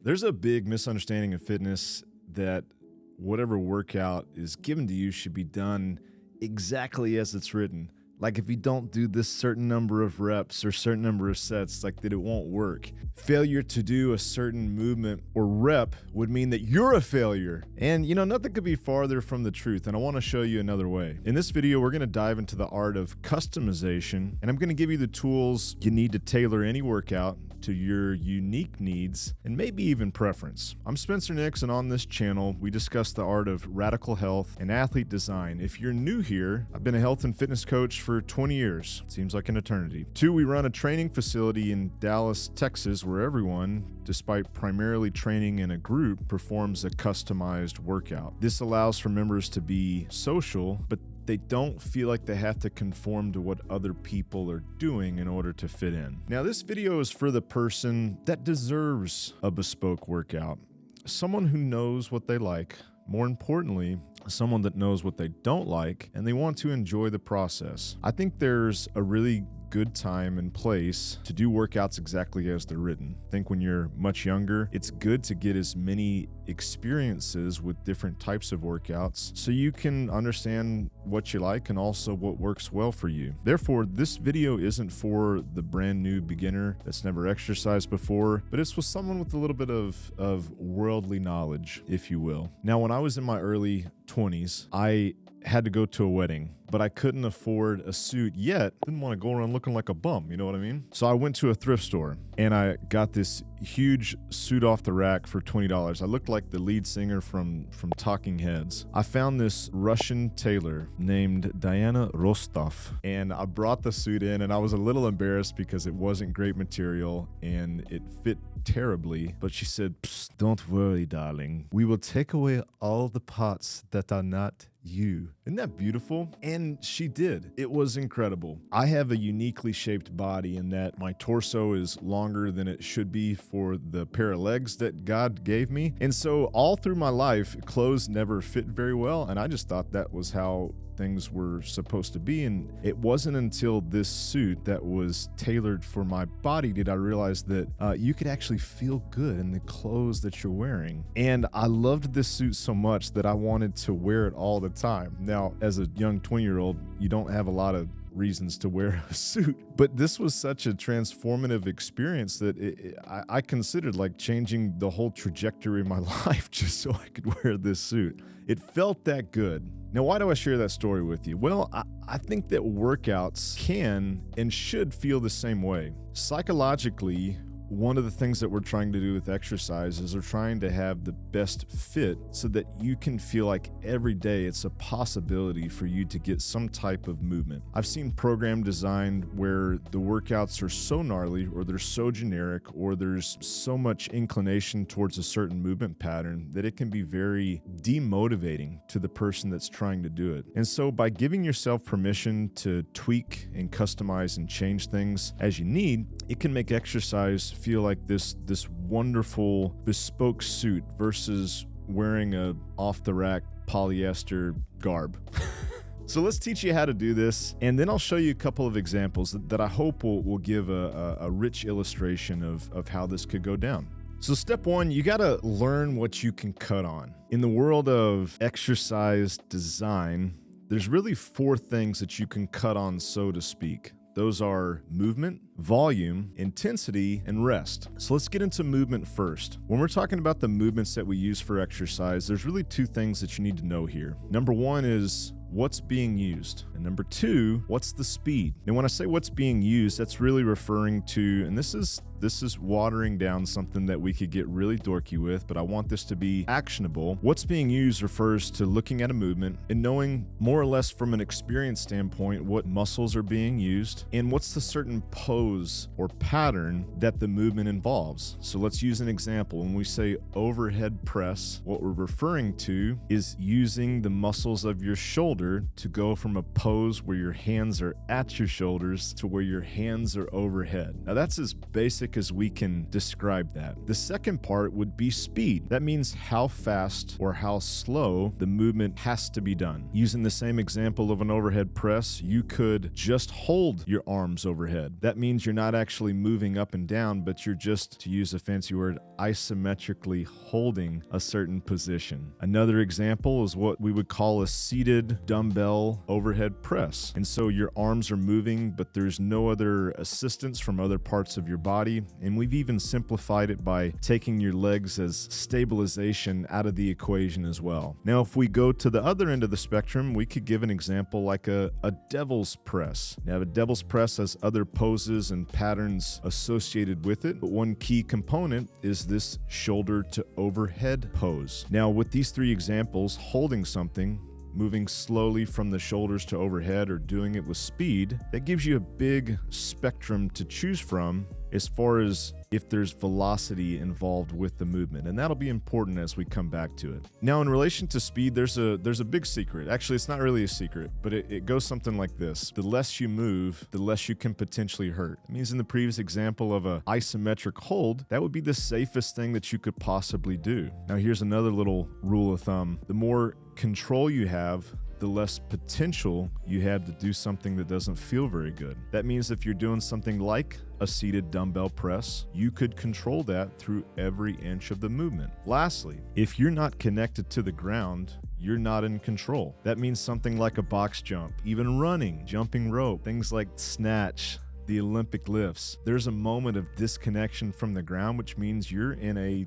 There's a big misunderstanding of fitness that whatever workout is given to you should be done exactly as it's written. Like if you don't do this certain number of reps or certain number of sets, like that it won't work. Failure to do a certain movement or rep would mean that you're a failure. And nothing could be farther from the truth. And I want to show you another way. In this video, we're going to dive into the art of customization, and I'm going to give you the tools you need to tailor any workout to your unique needs and maybe even preference. I'm Spencer Nix, and on this channel, we discuss the art of radical health and athlete design. If you're new here, I've been a health and fitness coach for 20 years. Seems like an eternity. 2, we run a training facility in Dallas, Texas, where everyone, despite primarily training in a group, performs a customized workout. This allows for members to be social, but they don't feel like they have to conform to what other people are doing in order to fit in. Now, this video is for the person that deserves a bespoke workout. Someone who knows what they like. More importantly, someone that knows what they don't like, and they want to enjoy the process. I think there's a really good time and place to do workouts exactly as they're written. I think when you're much younger, it's good to get as many experiences with different types of workouts so you can understand what you like and also what works well for you. Therefore, this video isn't for the brand new beginner that's never exercised before, but it's with someone with a little bit of worldly knowledge, if you will. Now, when I was in my early 20s, I had to go to a wedding, but I couldn't afford a suit yet. Didn't want to go around looking like a bum, you know what I mean? So I went to a thrift store and I got this huge suit off the rack for $20. I looked like the lead singer from Talking Heads. I found this Russian tailor named Diana Rostov, and I brought the suit in, and I was a little embarrassed because it wasn't great material and it fit terribly, but she said, "Don't worry, darling. We will take away all the parts that are not you." Isn't that beautiful? And she did. It was incredible. I have a uniquely shaped body in that my torso is longer than it should be for the pair of legs that God gave me. And so all through my life, clothes never fit very well, and I just thought that was how things were supposed to be. And it wasn't until this suit that was tailored for my body did I realize that you could actually feel good in the clothes that you're wearing. And I loved this suit so much that I wanted to wear it all the time. Now, as a young 20-year-old, you don't have a lot of reasons to wear a suit, but this was such a transformative experience that I considered like changing the whole trajectory of my life just so I could wear this suit. It felt that good. Now, why do I share that story with you? Well, I think that workouts can and should feel the same way. Psychologically, one of the things that we're trying to do with exercise is we're trying to have the best fit so that you can feel like every day it's a possibility for you to get some type of movement. I've seen program designed where the workouts are so gnarly, or they're so generic, or there's so much inclination towards a certain movement pattern that it can be very demotivating to the person that's trying to do it. And so by giving yourself permission to tweak and customize and change things as you need, it can make exercise feel like this wonderful bespoke suit versus wearing a off-the-rack polyester garb. So let's teach you how to do this, and then I'll show you a couple of examples that I hope will give a rich illustration of how this could go down. So step 1, you got to learn what you can cut on. In the world of exercise design, there's really 4 things that you can cut on, so to speak. Those are movement, volume, intensity, and rest. So let's get into movement first. When we're talking about the movements that we use for exercise, there's really 2 things that you need to know here. Number 1 is what's being used. And number 2, what's the speed? And when I say what's being used, that's really referring to, and this is watering down something that we could get really dorky with, but I want this to be actionable. What's being used refers to looking at a movement and knowing more or less from an experience standpoint what muscles are being used and what's the certain pose or pattern that the movement involves. So let's use an example. When we say overhead press, what we're referring to is using the muscles of your shoulder to go from a pose where your hands are at your shoulders to where your hands are overhead. Now that's as basic basic as we can describe that. The second part would be speed. That means how fast or how slow the movement has to be done. Using the same example of an overhead press, you could just hold your arms overhead. That means you're not actually moving up and down, but you're just, to use a fancy word, isometrically holding a certain position. Another example is what we would call a seated dumbbell overhead press. And so your arms are moving, but there's no other assistance from other parts of your body. And we've even simplified it by taking your legs as stabilization out of the equation as well. Now, if we go to the other end of the spectrum, we could give an example like a devil's press. Now, a devil's press has other poses and patterns associated with it, but one key component is this shoulder to overhead pose. Now, with these three examples, holding something, moving slowly from the shoulders to overhead, or doing it with speed, that gives you a big spectrum to choose from as far as if there's velocity involved with the movement. And that'll be important as we come back to it. Now, in relation to speed, there's a big secret. Actually, it's not really a secret, but it goes something like this. The less you move, the less you can potentially hurt. It means in the previous example of a isometric hold, that would be the safest thing that you could possibly do. Now, here's another little rule of thumb. The more control you have, the less potential you have to do something that doesn't feel very good. That means if you're doing something like a seated dumbbell press, you could control that through every inch of the movement. Lastly, if you're not connected to the ground, you're not in control. That means something like a box jump, even running, jumping rope, things like snatch, the Olympic lifts. There's a moment of disconnection from the ground, which means you're in a,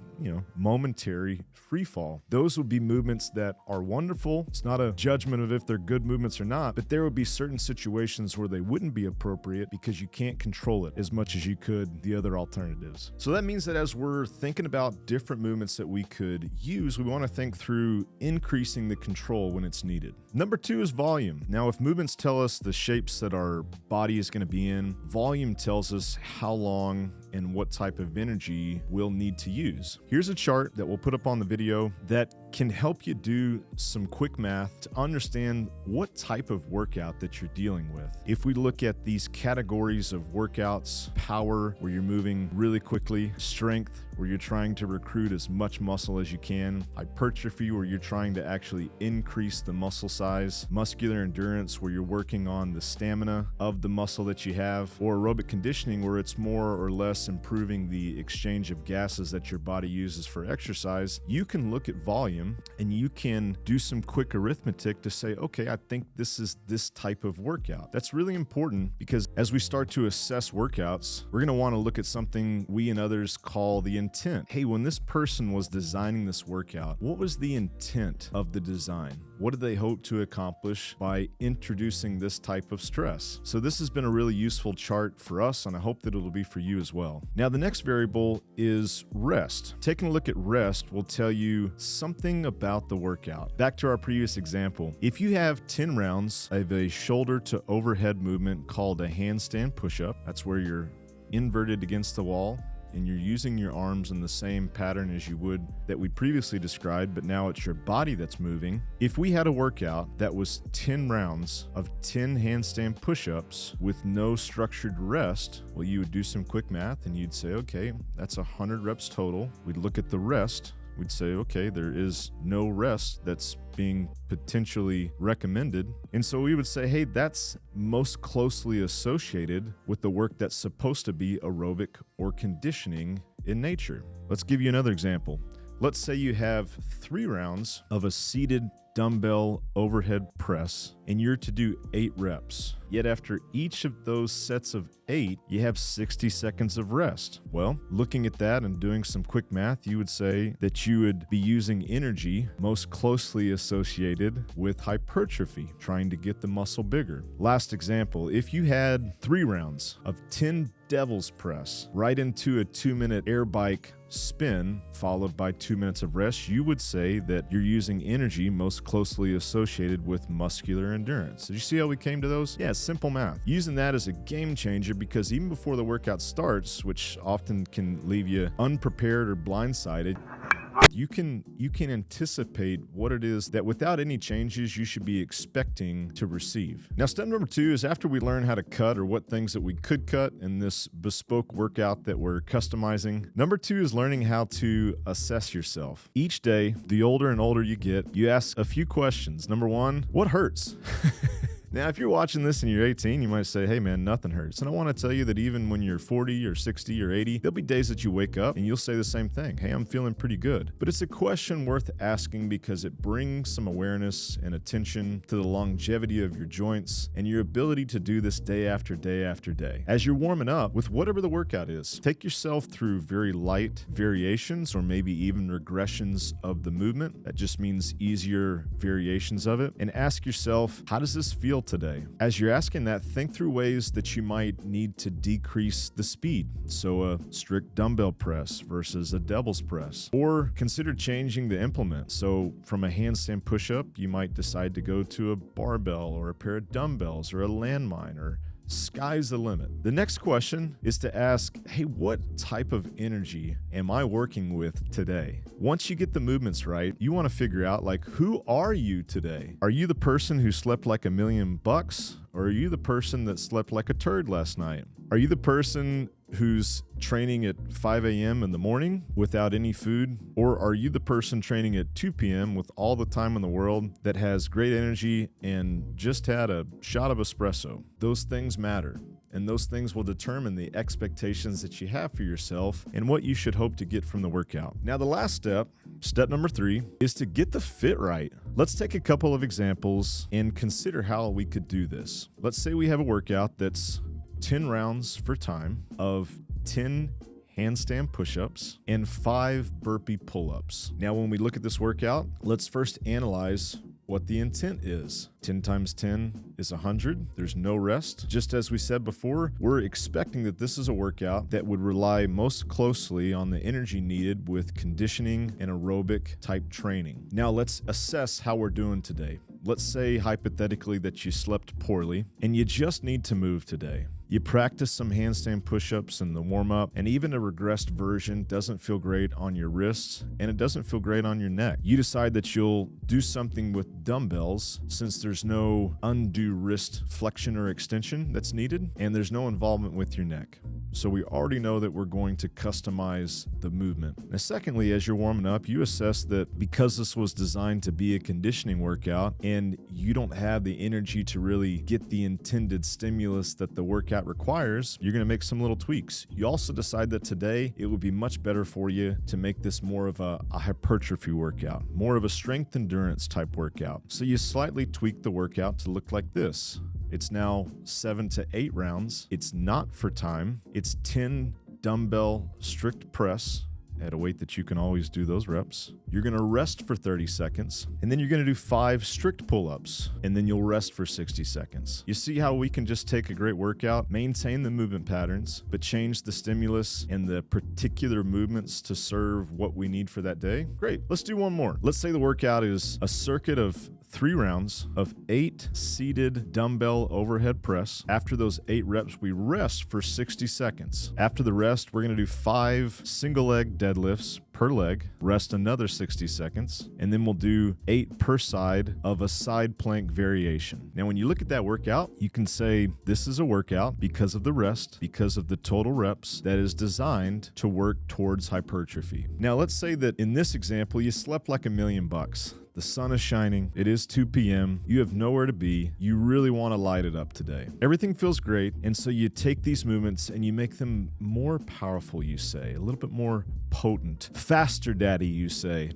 momentary free fall. Those would be movements that are wonderful. It's not a judgment of if they're good movements or not, but there would be certain situations where they wouldn't be appropriate because you can't control it as much as you could the other alternatives. So that means that as we're thinking about different movements that we could use, we want to think through increasing the control when it's needed. Number 2 is volume. Now, if movements tell us the shapes that our body is going to be in, volume tells us how long and what type of energy we'll need to use. Here's a chart that we'll put up on the video that can help you do some quick math to understand what type of workout that you're dealing with. If we look at these categories of workouts: power, where you're moving really quickly; strength, where you're trying to recruit as much muscle as you can; hypertrophy, where you're trying to actually increase the muscle size; muscular endurance, where you're working on the stamina of the muscle that you have; or aerobic conditioning, where it's more or less improving the exchange of gases that your body uses for exercise. You can look at volume and you can do some quick arithmetic to say, okay, I think this is this type of workout. That's really important because as we start to assess workouts, we're going to want to look at something we and others call the intent. Hey, when this person was designing this workout, what was the intent of the design? What did they hope to accomplish by introducing this type of stress? So this has been a really useful chart for us, and I hope that it'll be for you as well. Now, the next variable is rest. Taking a look at rest will tell you something about the workout. Back to our previous example. If you have 10 rounds of a shoulder to overhead movement called a handstand push-up, that's where you're inverted against the wall and you're using your arms in the same pattern as you would that we previously described, but now it's your body that's moving. If we had a workout that was 10 rounds of 10 handstand push-ups with no structured rest, well, you would do some quick math and you'd say, okay, that's 100 reps total. We'd look at the rest. We'd say, okay, there is no rest that's being potentially recommended. And so we would say, hey, that's most closely associated with the work that's supposed to be aerobic or conditioning in nature. Let's give you another example. Let's say you have 3 rounds of a seated dumbbell overhead press and you're to do 8 reps. Yet after each of those sets of 8, you have 60 seconds of rest. Well, looking at that and doing some quick math, you would say that you would be using energy most closely associated with hypertrophy, trying to get the muscle bigger. Last example, if you had 3 rounds of 10 devil's press right into a 2-minute air bike spin followed by 2 minutes of rest, you would say that you're using energy most closely associated with muscular endurance. Did you see how we came to those? Yeah, simple math. Using that as a game changer, because even before the workout starts, which often can leave you unprepared or blindsided, You can anticipate what it is that without any changes you should be expecting to receive. Now, step number 2 is after we learn how to cut or what things that we could cut in this bespoke workout that we're customizing. Number 2 is learning how to assess yourself. Each day, the older and older you get, you ask a few questions. Number 1, what hurts? Now, if you're watching this and you're 18, you might say, hey man, nothing hurts. And I want to tell you that even when you're 40 or 60 or 80, there'll be days that you wake up and you'll say the same thing. Hey, I'm feeling pretty good. But it's a question worth asking because it brings some awareness and attention to the longevity of your joints and your ability to do this day after day after day. As you're warming up with whatever the workout is, take yourself through very light variations or maybe even regressions of the movement. That just means easier variations of it. And ask yourself, how does this feel today? As you're asking that, think through ways that you might need to decrease the speed. So a strict dumbbell press versus a devil's press. Or consider changing the implement. So from a handstand push-up, you might decide to go to a barbell or a pair of dumbbells or a landmine, or sky's the limit. The next question is to ask, hey, what type of energy am I working with today? Once you get the movements right, you want to figure out, like, who are you today? Are you the person who slept like $1,000,000? Or are you the person that slept like a turd last night? Are you the person who's training at 5 a.m. in the morning without any food? Or are you the person training at 2 p.m. with all the time in the world that has great energy and just had a shot of espresso? Those things matter. And those things will determine the expectations that you have for yourself and what you should hope to get from the workout. Now, the last step number 3, is to get the fit right. Let's take a couple of examples and consider how we could do this. Let's say we have a workout that's 10 rounds for time of 10 handstand push-ups and 5 burpee pull-ups. Now, when we look at this workout, let's first analyze what the intent is. 10 times 10 is 100. There's no rest. Just as we said before, we're expecting that this is a workout that would rely most closely on the energy needed with conditioning and aerobic type training. Now let's assess how we're doing today. Let's say hypothetically that you slept poorly and you just need to move today. You practice some handstand push-ups in the warm-up, and even a regressed version doesn't feel great on your wrists, and it doesn't feel great on your neck. You decide that you'll do something with dumbbells since there's no undue wrist flexion or extension that's needed, and there's no involvement with your neck. So we already know that we're going to customize the movement. Now, secondly, as you're warming up, you assess that because this was designed to be a conditioning workout and you don't have the energy to really get the intended stimulus that the workout requires, you're going to make some little tweaks. You also decide that today it would be much better for you to make this more of a hypertrophy workout, more of a strength endurance type workout. So you slightly tweak the workout to look like this. It's now 7 to 8 rounds. It's not for time. It's 10 dumbbell strict press at a weight that you can always do those reps. You're going to rest for 30 seconds, and then you're going to do 5 strict pull-ups, and then you'll rest for 60 seconds. You see how we can just take a great workout, maintain the movement patterns, but change the stimulus and the particular movements to serve what we need for that day? Great. Let's do one more. Let's say the workout is a circuit of 3 rounds of 8 seated dumbbell overhead press. After those 8 reps, we rest for 60 seconds. After the rest, we're going to do 5 single leg deadlifts per leg, rest another 60 seconds, and then we'll do 8 per side of a side plank variation. Now, when you look at that workout, you can say this is a workout because of the rest, because of the total reps, that is designed to work towards hypertrophy. Now, let's say that in this example, you slept like $1,000,000. The sun is shining. It is 2 p.m. You have nowhere to be. You really want to light it up today. Everything feels great. And so you take these movements and you make them more powerful, you say, a little bit more potent. Faster, daddy, you say.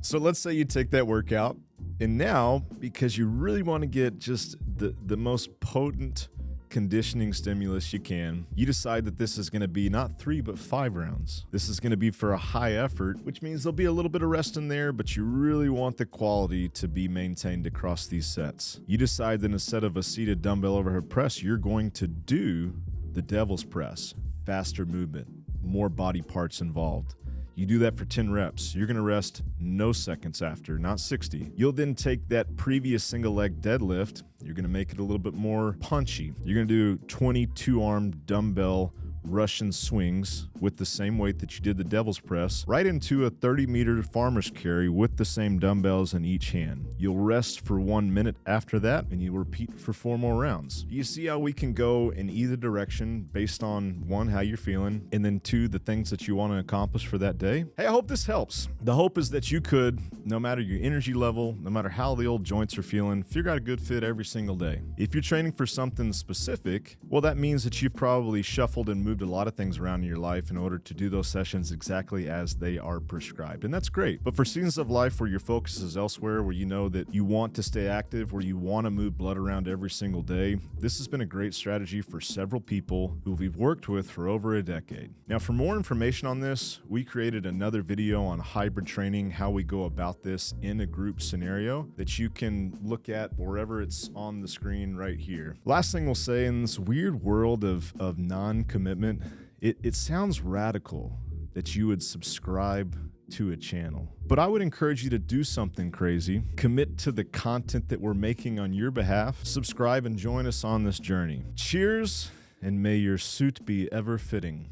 So let's say you take that workout. And now, because you really want to get just the most potent conditioning stimulus you can, you decide that this is going to be not 3 but 5 rounds. This is going to be for a high effort, which means there'll be a little bit of rest in there, but you really want the quality to be maintained across these sets. You decide that instead of a seated dumbbell overhead press, you're going to do the devil's press. Faster movement, more body parts involved. You do that for 10 reps. You're going to rest no seconds after, not 60. You'll then take that previous single leg deadlift. You're going to make it a little bit more punchy. You're going to do 22 arm dumbbell Russian swings with the same weight that you did the devil's press right into a 30-meter farmer's carry with the same dumbbells in each hand. You'll rest for 1 minute after that, and you repeat for 4 more rounds. You see how we can go in either direction based on 1, how you're feeling, and then 2, the things that you want to accomplish for that day. Hey, I hope this helps. The hope is that you could, no matter your energy level, no matter how the old joints are feeling, figure out a good fit every single day. If you're training for something specific, well, that means that you've probably shuffled and moved a lot of things around in your life in order to do those sessions exactly as they are prescribed. And that's great. But for seasons of life where your focus is elsewhere, where you know that you want to stay active, where you want to move blood around every single day, this has been a great strategy for several people who we've worked with for over a decade. Now, for more information on this, we created another video on hybrid training, how we go about this in a group scenario that you can look at wherever it's on the screen right here. Last thing we'll say, in this weird world of non-commitment, it sounds radical that you would subscribe to a channel. But I would encourage you to do something crazy, commit to the content that we're making on your behalf, subscribe and join us on this journey. Cheers, and may your suit be ever fitting.